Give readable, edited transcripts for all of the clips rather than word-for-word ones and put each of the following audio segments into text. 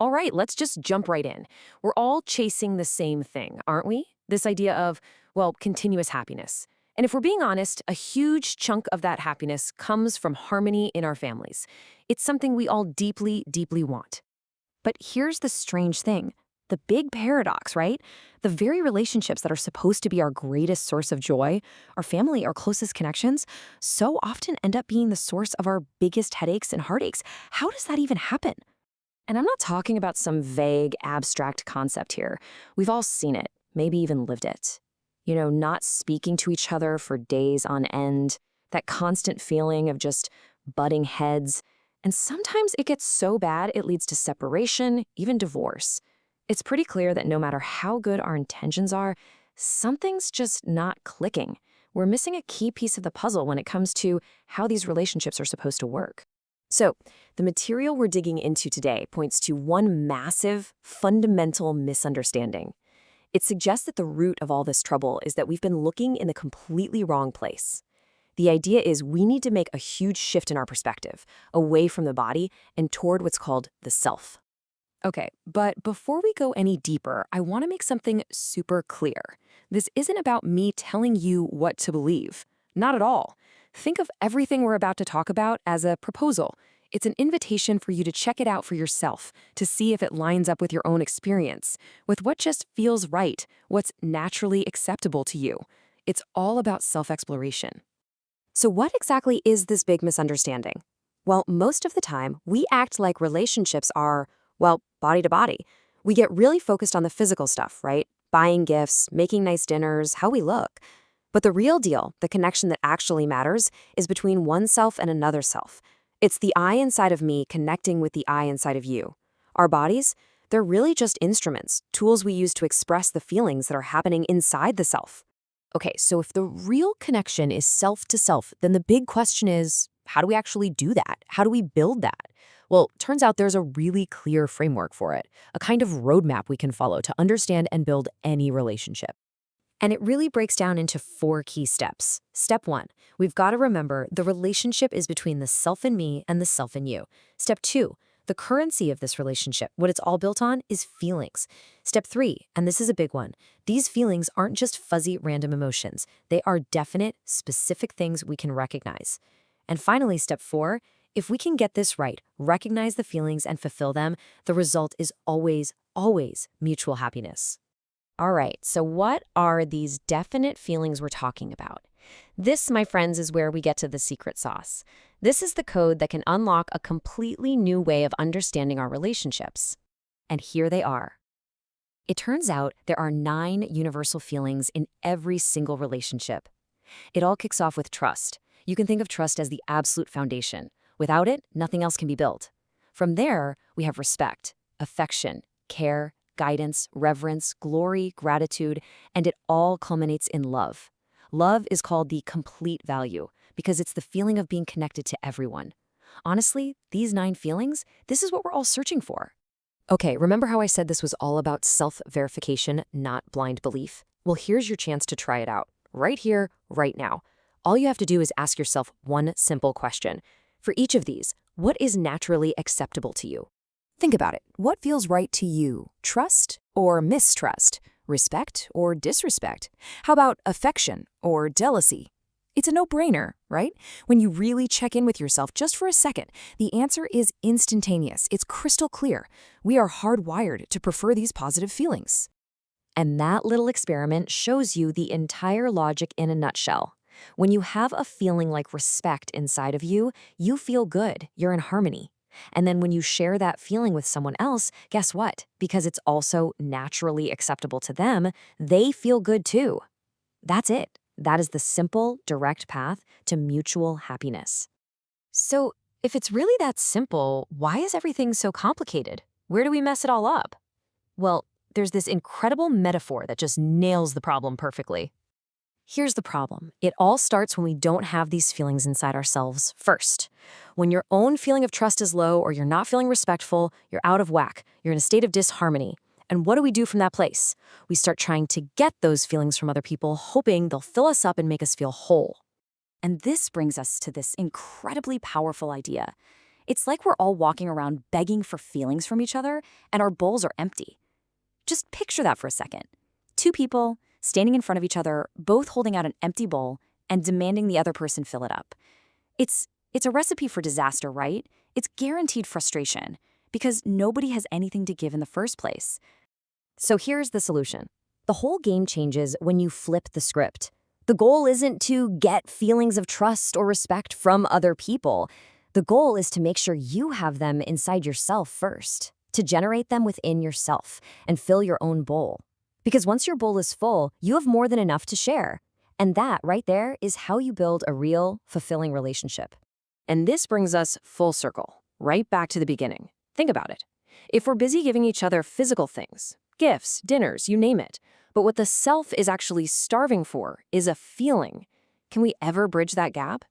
All right, let's just jump right in. We're all chasing the same thing, aren't we? This idea of, well, continuous happiness. And if we're being honest, a huge chunk of that happiness comes from harmony in our families. It's something we all deeply, deeply want. But here's the strange thing. The big paradox, right? The very relationships that are supposed to be our greatest source of joy, our family, our closest connections, so often end up being the source of our biggest headaches and heartaches. How does that even happen? And I'm not talking about some vague, abstract concept here. We've all seen it, maybe even lived it. Not speaking to each other for days on end, that constant feeling of just butting heads. And sometimes it gets so bad it leads to separation, even divorce. It's pretty clear that no matter how good our intentions are, something's just not clicking. We're missing a key piece of the puzzle when it comes to how these relationships are supposed to work. So, the material we're digging into today points to one massive, fundamental misunderstanding. It suggests that the root of all this trouble is that we've been looking in the completely wrong place. The idea is we need to make a huge shift in our perspective, away from the body and toward what's called the self. Okay, but before we go any deeper, I want to make something super clear. This isn't about me telling you what to believe. Not at all. Think of everything we're about to talk about as a proposal. It's an invitation for you to check it out for yourself, to see if it lines up with your own experience, with what just feels right, what's naturally acceptable to you. It's all about self-exploration. So what exactly is this big misunderstanding? Well, most of the time, we act like relationships are, well, body to body. We get really focused on the physical stuff, right? Buying gifts, making nice dinners, how we look. But the real deal, the connection that actually matters, is between oneself and another self. It's the I inside of me connecting with the I inside of you. Our bodies, they're really just instruments, tools we use to express the feelings that are happening inside the self. Okay, so if the real connection is self to self, then the big question is, how do we actually do that? How do we build that? Well, turns out there's a really clear framework for it, a kind of roadmap we can follow to understand and build any relationship. And it really breaks down into 4 key steps. Step 1, we've got to remember the relationship is between the self in me and the self in you. Step 2, the currency of this relationship, what it's all built on, is feelings. Step 3, and this is a big one, these feelings aren't just fuzzy random emotions. They are definite, specific things we can recognize. And finally, step 4, if we can get this right, recognize the feelings and fulfill them, the result is always, always mutual happiness. All right, so what are these definite feelings we're talking about? This, my friends, is where we get to the secret sauce. This is the code that can unlock a completely new way of understanding our relationships. And here they are. It turns out there are 9 universal feelings in every single relationship. It all kicks off with trust. You can think of trust as the absolute foundation. Without it, nothing else can be built. From there, we have respect, affection, care, guidance, reverence, glory, gratitude, and it all culminates in love. Love is called the complete value because it's the feeling of being connected to everyone. Honestly, these 9 feelings, this is what we're all searching for. Okay, remember how I said this was all about self-verification, not blind belief? Well, here's your chance to try it out, right here, right now. All you have to do is ask yourself one simple question. For each of these, what is naturally acceptable to you? Think about it. What feels right to you? Trust or mistrust? Respect or disrespect? How about affection or jealousy? It's a no-brainer, right? When you really check in with yourself just for a second, the answer is instantaneous. It's crystal clear. We are hardwired to prefer these positive feelings. And that little experiment shows you the entire logic in a nutshell. When you have a feeling like respect inside of you, you feel good, you're in harmony. And then when you share that feeling with someone else, guess what? Because it's also naturally acceptable to them, they feel good too. That's it. That is the simple, direct path to mutual happiness. So, if it's really that simple, why is everything so complicated? Where do we mess it all up? Well, there's this incredible metaphor that just nails the problem perfectly. Here's the problem. It all starts when we don't have these feelings inside ourselves first. When your own feeling of trust is low or you're not feeling respectful, you're out of whack, you're in a state of disharmony. And what do we do from that place? We start trying to get those feelings from other people, hoping they'll fill us up and make us feel whole. And this brings us to this incredibly powerful idea. It's like we're all walking around begging for feelings from each other, and our bowls are empty. Just picture that for a second. Two people standing in front of each other, both holding out an empty bowl and demanding the other person fill it up. It's a recipe for disaster, right? It's guaranteed frustration because nobody has anything to give in the first place. So here's the solution. The whole game changes when you flip the script. The goal isn't to get feelings of trust or respect from other people. The goal is to make sure you have them inside yourself first, to generate them within yourself and fill your own bowl. Because once your bowl is full, you have more than enough to share. And that right there is how you build a real, fulfilling relationship. And this brings us full circle, right back to the beginning. Think about it. If we're busy giving each other physical things, gifts, dinners, you name it, but what the self is actually starving for is a feeling, can we ever bridge that gap?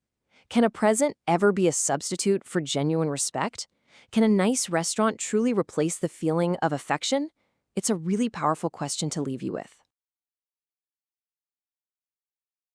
Can a present ever be a substitute for genuine respect? Can a nice restaurant truly replace the feeling of affection? It's a really powerful question to leave you with.